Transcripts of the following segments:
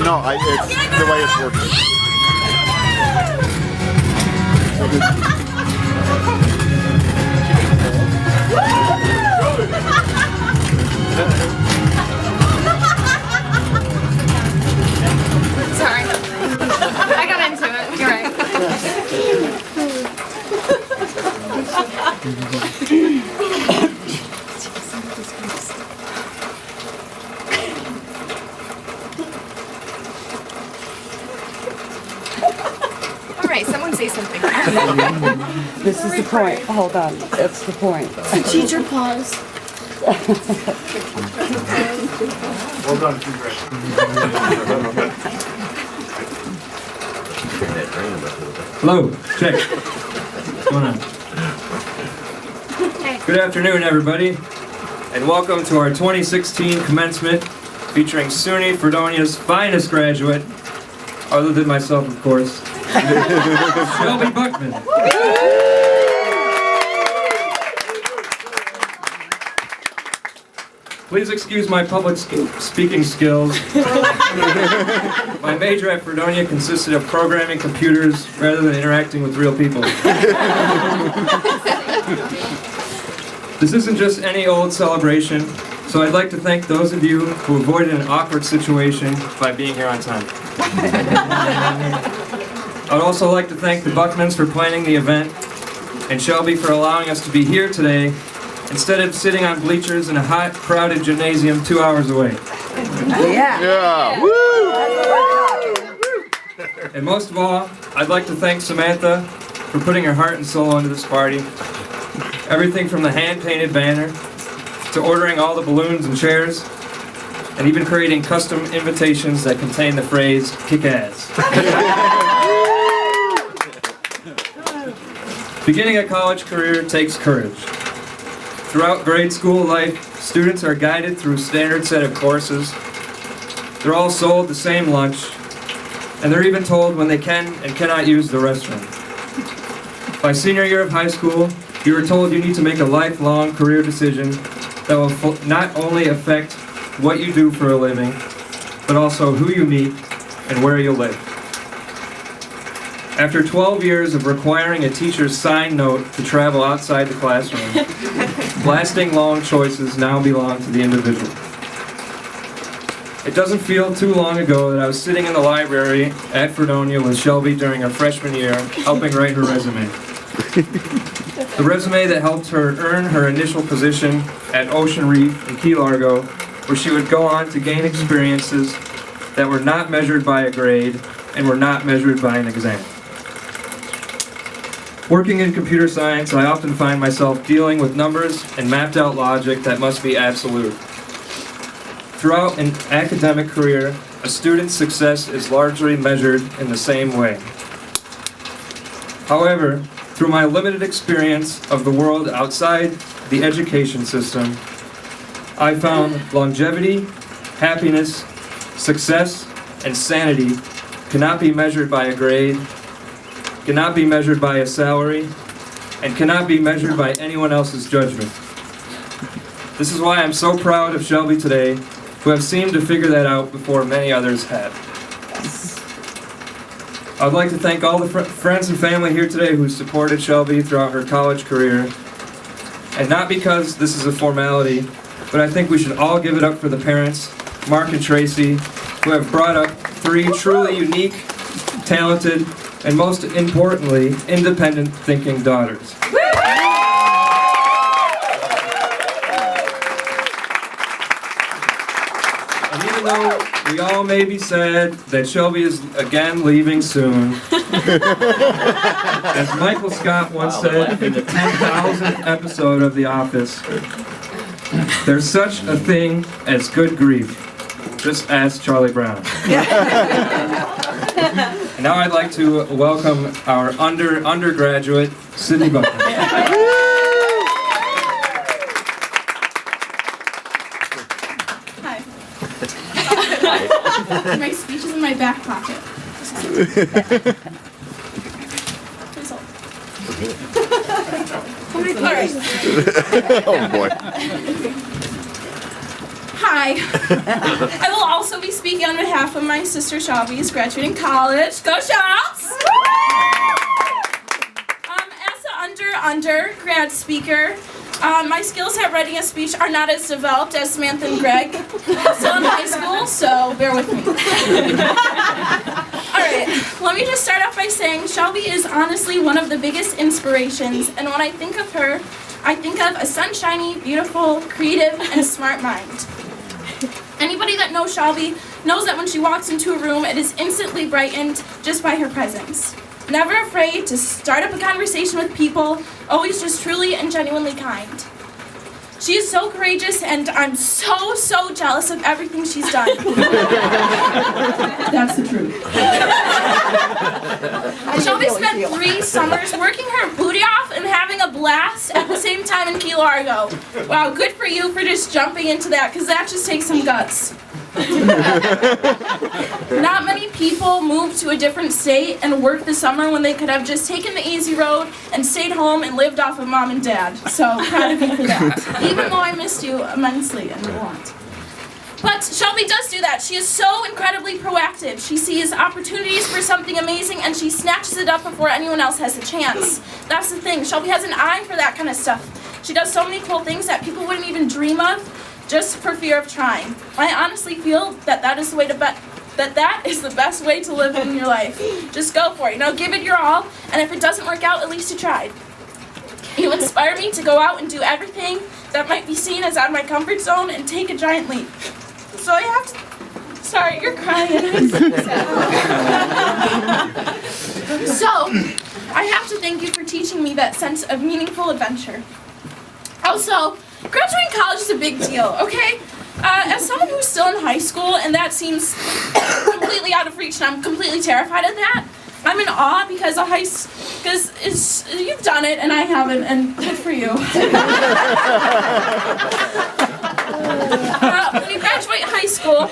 No, it's the way it's working. Sorry. I got into it. You're right. All right, someone say something. This is the point. Hold on. That's the point. So teacher pause. Well done, Greg. Hello, check. What's going on? Good afternoon, everybody, and welcome to our 2016 commencement featuring SUNY Fredonia's finest graduate, other than myself, of course, Shelby Buckman. Please excuse my public speaking skills. My major at Fredonia consisted of programming computers rather than interacting with real people. This isn't just any old celebration, so I'd like to thank those of you who avoided an awkward situation by being here on time. I'd also like to thank the Buckmans for planning the event, and Shelby for allowing us to be here today instead of sitting on bleachers in a hot, crowded gymnasium 2 hours away. Yeah. Woo! And most of all, I'd like to thank Samantha for putting her heart and soul into this party. Everything from the hand-painted banner to ordering all the balloons and chairs, and even creating custom invitations that contain the phrase, kick ass. Beginning a college career takes courage. Throughout grade school life, students are guided through a standard set of courses. They're all sold the same lunch, and they're even told when they can and cannot use the restroom. By senior year of high school, you are told you need to make a lifelong career decision that will not only affect what you do for a living, but also who you meet and where you live. After 12 years of requiring a teacher's signed note to travel outside the classroom, lasting long choices now belong to the individual. It doesn't feel too long ago that I was sitting in the library at Fredonia with Shelby during her freshman year, helping write her resume. The resume that helped her earn her initial position at Ocean Reef in Key Largo, where she would go on to gain experiences that were not measured by a grade and were not measured by an exam. Working in computer science, I often find myself dealing with numbers and mapped out logic that must be absolute. Throughout an academic career, a student's success is largely measured in the same way. However, through my limited experience of the world outside the education system, I found longevity, happiness, success, and sanity cannot be measured by a grade, cannot be measured by a salary, and cannot be measured by anyone else's judgment. This is why I'm so proud of Shelby today, who have seemed to figure that out before many others have. I would like to thank all the friends and family here today who supported Shelby throughout her college career. And not because this is a formality, but I think we should all give it up for the parents, Mark and Tracy, who have brought up three truly unique, talented, and most importantly, independent thinking daughters. And even though we all may be sad that Shelby is again leaving soon, as Michael Scott once said in the 10,000th episode of The Office, there's such a thing as good grief. Just ask Charlie Brown. And now I'd like to welcome our undergraduate, Sydney Buckman. Hi. My speech is in my back pocket. Please hold. Oh boy. Hi. I will also be speaking on behalf of my sister Shelby, who's graduating college. Go Shelps! As an undergrad speaker, my skills at writing a speech are not as developed as Samantha and Greg. I'm still in high school, so bear with me. Alright, let me just start off by saying Shelby is honestly one of the biggest inspirations, and when I think of her, I think of a sunshiny, beautiful, creative, and smart mind. Anybody that knows Shelby knows that when she walks into a room, it is instantly brightened just by her presence. Never afraid to start up a conversation with people, always just truly and genuinely kind. She is so courageous, and I'm so jealous of everything she's done. That's the truth. Shelby spent 3 summers working her booty off and having a blast at the same time in Key Largo. Wow, good for you for just jumping into that, because that just takes some guts. Not many people move to a different state and work the summer when they could have just taken the easy road and stayed home and lived off of mom and dad. So proud of you for that. Even though I missed you immensely and you won't. But Shelby does do that. She is so incredibly proactive. She sees opportunities for something amazing and she snatches it up before anyone else has a chance. That's the thing. Shelby has an eye for that kind of stuff. She does so many cool things that people wouldn't even dream of, just for fear of trying. I honestly feel that is the way to that is the best way to live in your life. Just go for it. Give it your all, and if it doesn't work out, at least you tried. You inspire me to go out and do everything that might be seen as out of my comfort zone and take a giant leap. So I have to... Sorry, you're crying. So, I have to thank you for teaching me that sense of meaningful adventure. Also, graduating college is a big deal, okay? As someone who's still in high school and that seems completely out of reach and I'm completely terrified of that, I'm in awe because you've done it and I haven't, and good for you. When you graduate high school,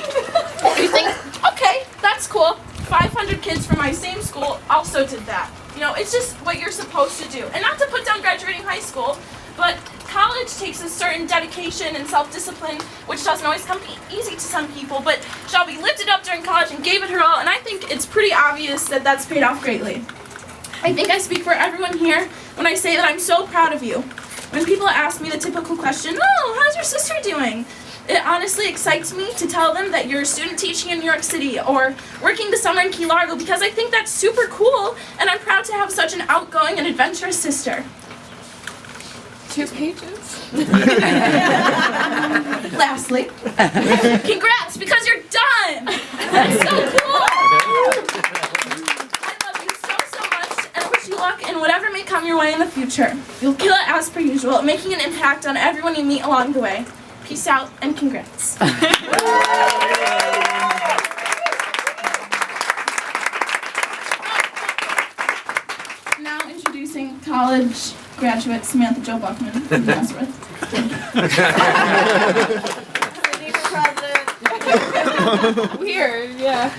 you think, okay, that's cool. 500 kids from my same school also did that. It's just what you're supposed to do. And not to put down graduating high school, but college takes a certain dedication and self-discipline, which doesn't always come easy to some people, but Shelby lived it up during college and gave it her all, and I think it's pretty obvious that that's paid off greatly. I think I speak for everyone here when I say that I'm so proud of you. When people ask me the typical question, oh, how's your sister doing? It honestly excites me to tell them that you're a student teaching in New York City or working the summer in Key Largo because I think that's super cool, and I'm proud to have such an outgoing and adventurous sister. 2 pages. Lastly, congrats, because you're done! That's so cool! I love you so much, and I wish you luck in whatever may come your way in the future. You'll kill it as per usual, making an impact on everyone you meet along the way. Peace out, and congrats. Now introducing college graduate Samantha Jo Buckman from Nazareth. Weird, yeah.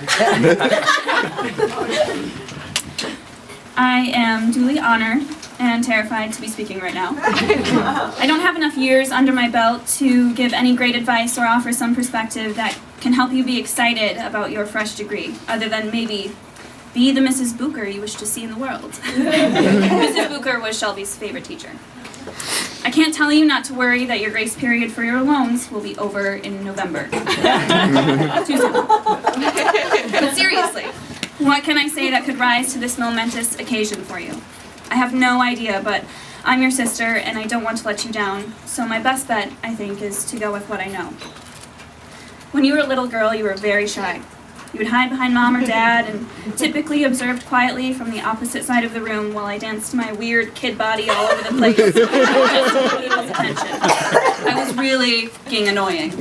I am duly honored and terrified to be speaking right now. I don't have enough years under my belt to give any great advice or offer some perspective that can help you be excited about your fresh degree, other than maybe be the Mrs. Booker you wish to see in the world. Mrs. Booker was Shelby's favorite teacher. I can't tell you not to worry that your grace period for your loans will be over in November. Too soon. But seriously, what can I say that could rise to this momentous occasion for you? I have no idea, but I'm your sister and I don't want to let you down, so my best bet, I think, is to go with what I know. When you were a little girl, you were very shy. You would hide behind mom or dad and typically observed quietly from the opposite side of the room while I danced my weird kid body all over the place just to get people's attention. I was really f***ing annoying.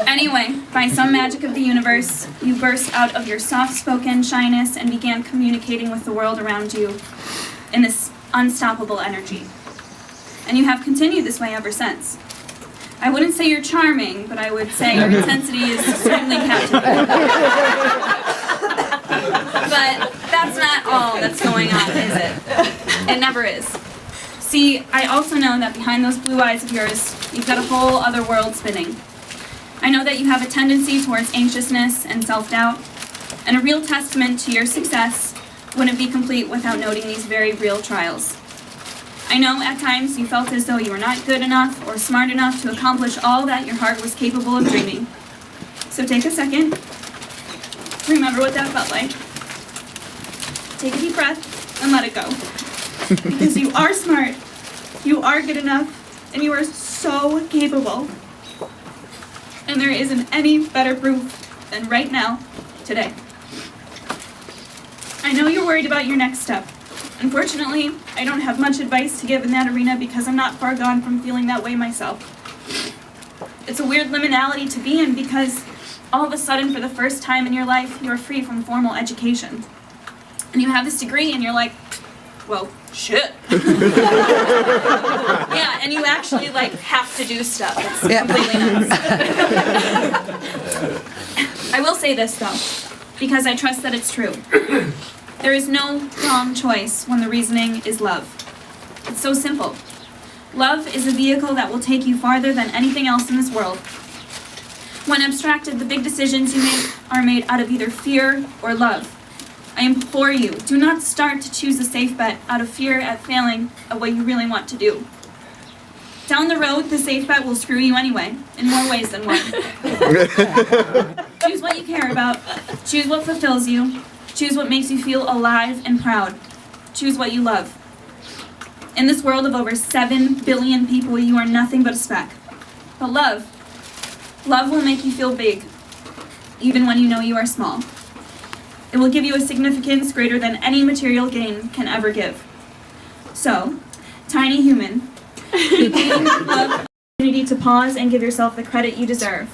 Anyway, by some magic of the universe, you burst out of your soft-spoken shyness and began communicating with the world around you in this unstoppable energy. And you have continued this way ever since. I wouldn't say you're charming, but I would say your intensity is certainly captivating. But that's not all that's going on, is it? It never is. See, I also know that behind those blue eyes of yours, You've got a whole other world spinning. I know that you have a tendency towards anxiousness and self-doubt, and a real testament to your success wouldn't be complete without noting these very real trials. I know at times you felt as though you were not good enough or smart enough to accomplish all that your heart was capable of dreaming. So take a second, remember what that felt like. Take a deep breath and let it go. Because you are smart, you are good enough, and you are so capable. And there isn't any better proof than right now, today. I know you're worried about your next step. Unfortunately, I don't have much advice to give in that arena because I'm not far gone from feeling that way myself. It's a weird liminality to be in because all of a sudden, for the first time in your life, you're free from formal education. And you have this degree and you're like, well, shit. Yeah, and you actually have to do stuff. It's completely nuts. I will say this though, because I trust that it's true. There is no wrong choice when the reasoning is love. It's so simple. Love is a vehicle that will take you farther than anything else in this world. When abstracted, the big decisions you make are made out of either fear or love. I implore you, do not start to choose a safe bet out of fear at failing at what you really want to do. Down the road, the safe bet will screw you anyway, in more ways than one. Choose what you care about. Choose what fulfills you. Choose what makes you feel alive and proud. Choose what you love. In this world of over 7 billion people, you are nothing but a speck. But love will make you feel big, even when you know you are small. It will give you a significance greater than any material gain can ever give. So, tiny human, keep giving love the opportunity to pause and give yourself the credit you deserve.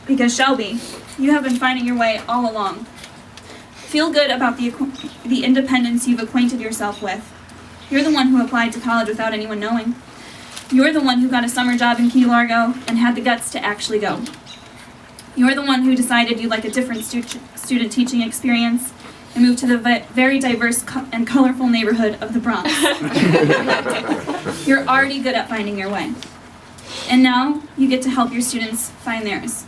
Because Shelby, you have been finding your way all along. Feel good about the independence you've acquainted yourself with. You're the one who applied to college without anyone knowing. You're the one who got a summer job in Key Largo and had the guts to actually go. You're the one who decided you'd like a different student teaching experience and moved to the very diverse and colorful neighborhood of the Bronx. You're already good at finding your way. And now you get to help your students find theirs.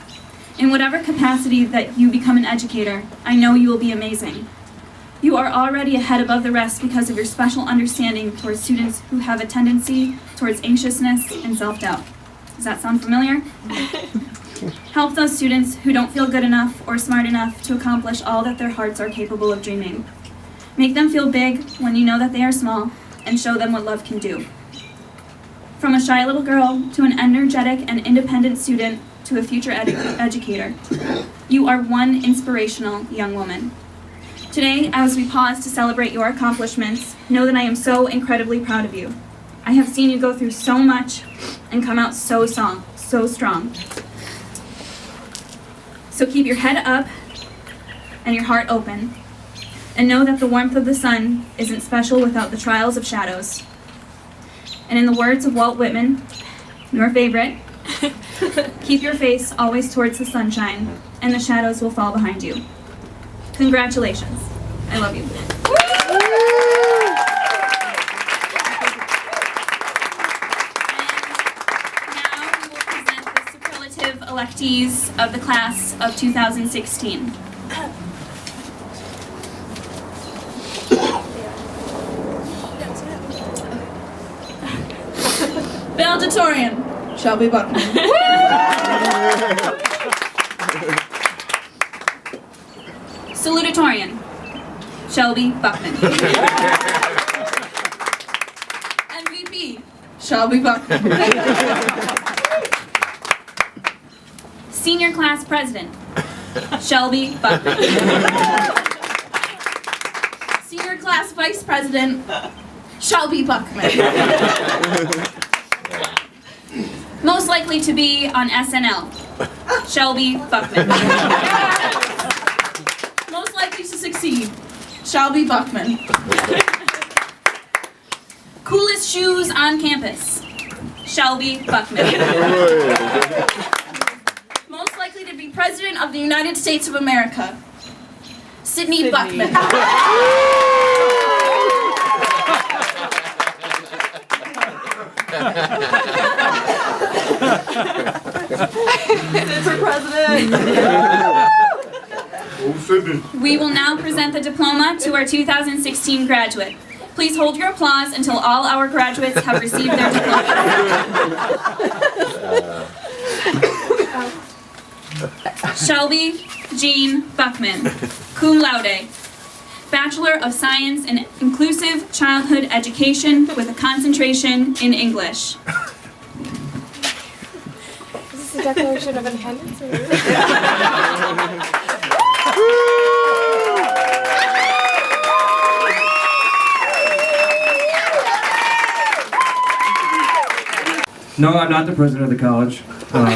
In whatever capacity that you become an educator, I know you will be amazing. You are already ahead above the rest because of your special understanding towards students who have a tendency towards anxiousness and self-doubt. Does that sound familiar? Help those students who don't feel good enough or smart enough to accomplish all that their hearts are capable of dreaming. Make them feel big when you know that they are small, and show them what love can do. From a shy little girl to an energetic and independent student to a future educator, you are one inspirational young woman. Today, as we pause to celebrate your accomplishments, know that I am so incredibly proud of you. I have seen you go through so much and come out so strong. So keep your head up and your heart open, and know that the warmth of the sun isn't special without the trials of shadows. And in the words of Walt Whitman, your favorite, keep your face always towards the sunshine, and the shadows will fall behind you. Congratulations. I love you. Electees of the class of 2016. Valedictorian, Shelby Buckman. Salutatorian, Shelby Buckman. MVP, Shelby Buckman. Senior class president, Shelby Buckman. Senior class vice president, Shelby Buckman. Most likely to be on SNL, Shelby Buckman. Most likely to succeed, Shelby Buckman. Coolest shoes on campus, Shelby Buckman. Most likely to be president of the United States of America, Sydney Buckman. For president. We will now present the diploma to our 2016 graduate. Please hold your applause until all our graduates have received their diploma. Shelby Jean Buckman, cum laude. Bachelor of Science in Inclusive Childhood Education with a concentration in English. Is this a declaration of independence? No, I'm not the president of the college, but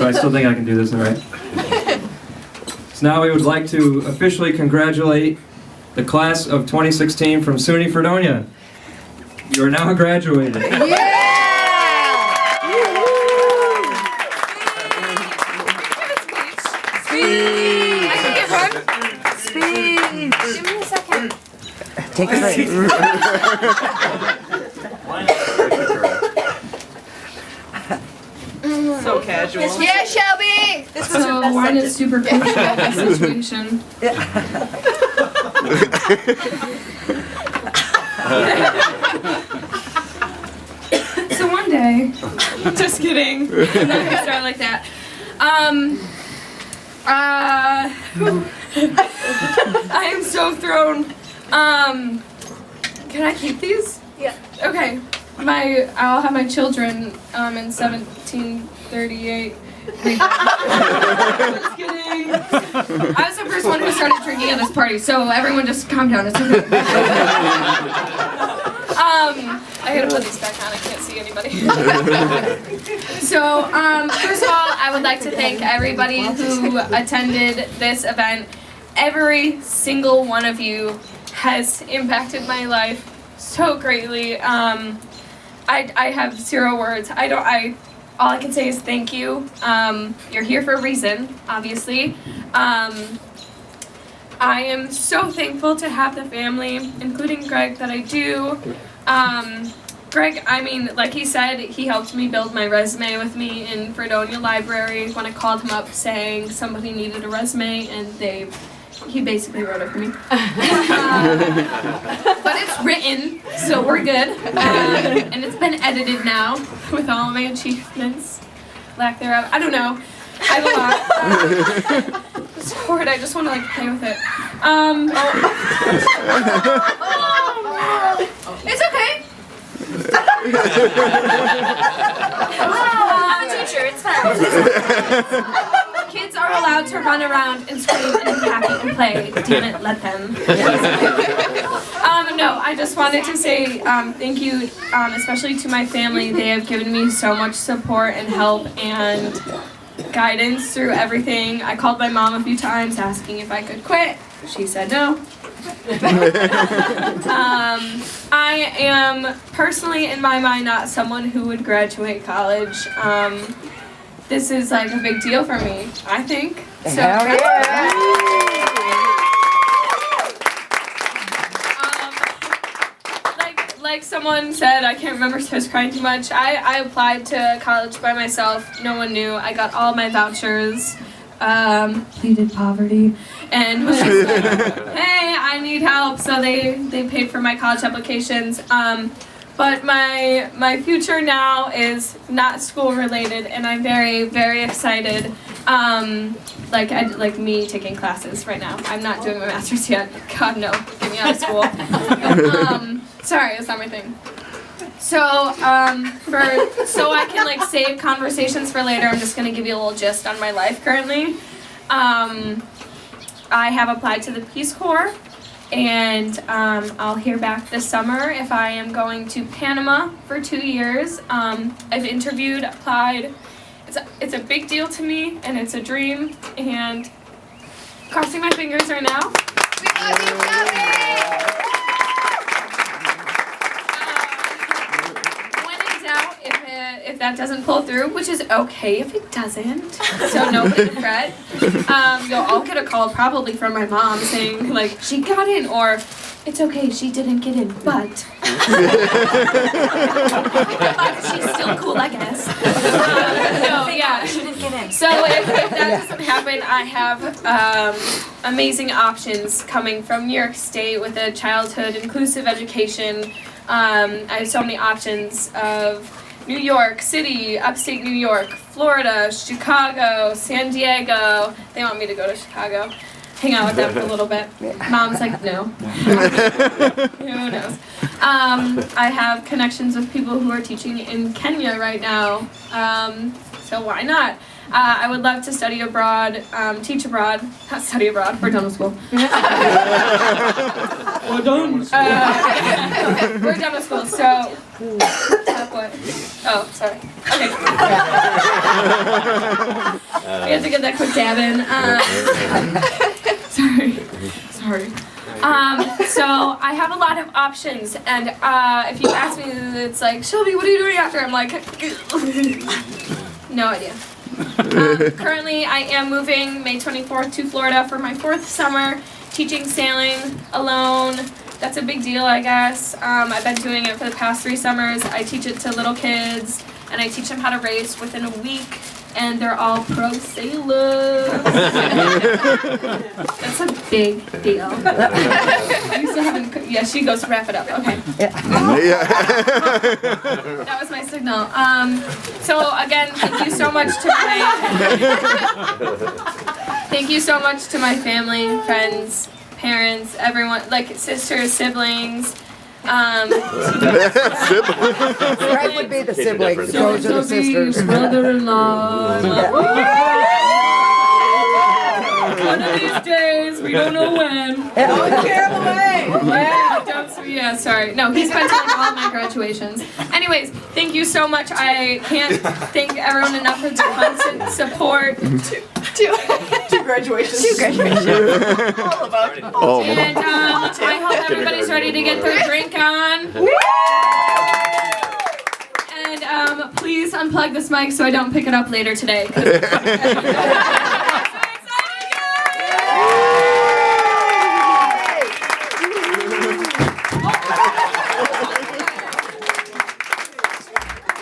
I still think I can do this all right. So now we would like to officially congratulate the class of 2016 from SUNY Fredonia. You are now graduated. Give me a second. Take a break. So casual. Yeah, Shelby! So wine is super crucial in this situation. So one day, just kidding. I'm not gonna start like that. I am so thrown. Can I keep these? Yeah. Okay. I'll have my children in 1738. Just kidding. I was the first one who started drinking at this party, so everyone just calm down. It's okay. I gotta put these back on. I can't see anybody. So, first of all, I would like to thank everybody who attended this event. Every single one of you has impacted my life so greatly. I have zero words. All I can say is thank you. You're here for a reason, obviously. I am so thankful to have the family, including Greg, that I do. Greg, I mean, like he said, he helped me build my resume with me in Fredonia Library when I called him up saying somebody needed a resume, and he basically wrote it for me. But it's written, so we're good. And it's been edited now with all my achievements, lack thereof. I don't know. I have a lot. It's horrid. I just want to play with it. It's okay. I'm a teacher, it's fine. Kids are allowed to run around and scream and be happy and play. Damn it, let them. No, I just wanted to say thank you, especially to my family. They have given me so much support and help and guidance through everything. I called my mom a few times asking if I could quit. She said no. I am personally, in my mind, not someone who would graduate college. This is a big deal for me, I think. So, Hell yeah! like someone said, I can't remember, so I was crying too much. I applied to college by myself. No one knew. I got all my vouchers. Pleaded poverty, and was just like, hey, I need help. So they paid for my college applications. But my future now is not school related, and I'm very, very excited. Like me taking classes right now. I'm not doing my master's yet. God no, get me out of school. Sorry, that's not my thing. So so I can save conversations for later, I'm just gonna give you a little gist on my life currently. I have applied to the Peace Corps, and I'll hear back this summer if I am going to Panama for 2 years. I've interviewed, applied. It's a big deal to me, and it's a dream, and crossing my fingers right now. We love you, Shelby! if that doesn't pull through, which is okay if it doesn't, so nobody fret. You'll all get a call probably from my mom saying, like, she got in, or it's okay, she didn't get in, but she's still cool, I guess. No, yeah. She didn't get in. So if that doesn't happen, I have amazing options coming from New York State with a childhood inclusive education. I have so many options of New York City, upstate New York, Florida, Chicago, San Diego. They want me to go to Chicago, hang out with them for a little bit. Mom's like, no. Who knows? I have connections with people who are teaching in Kenya right now, so why not? I would love to study abroad, teach abroad, not study abroad, we're done with school. We're done. We're done with school, so, what? Oh, sorry. Okay. I have to get that quick dab in. Sorry. So I have a lot of options, and if you ask me, it's like, Shelby, what are you doing after? I'm like, no idea. Currently, I am moving May 24th to Florida for my 4th summer, teaching sailing alone. That's a big deal, I guess. I've been doing it for the past 3 summers. I teach it to little kids, and I teach them how to race within a week, and they're all pro sailors. That's a big deal. You still haven't, yeah, she goes, wrap it up. Okay. That was my signal. So again, thank you so much to my family, friends, parents, everyone, like sisters, siblings. Greg would be the siblings. Those are the sisters. Brother-in-law. One of these days, we don't know when. Don't scare them away. Yeah, sorry. No, he's been to like all my graduations. Anyways, thank you so much. I can't thank everyone enough for the constant support. Two graduations. All about it. Oh, And I hope everybody's ready to get their drink on. And please unplug this mic so I don't pick it up later today.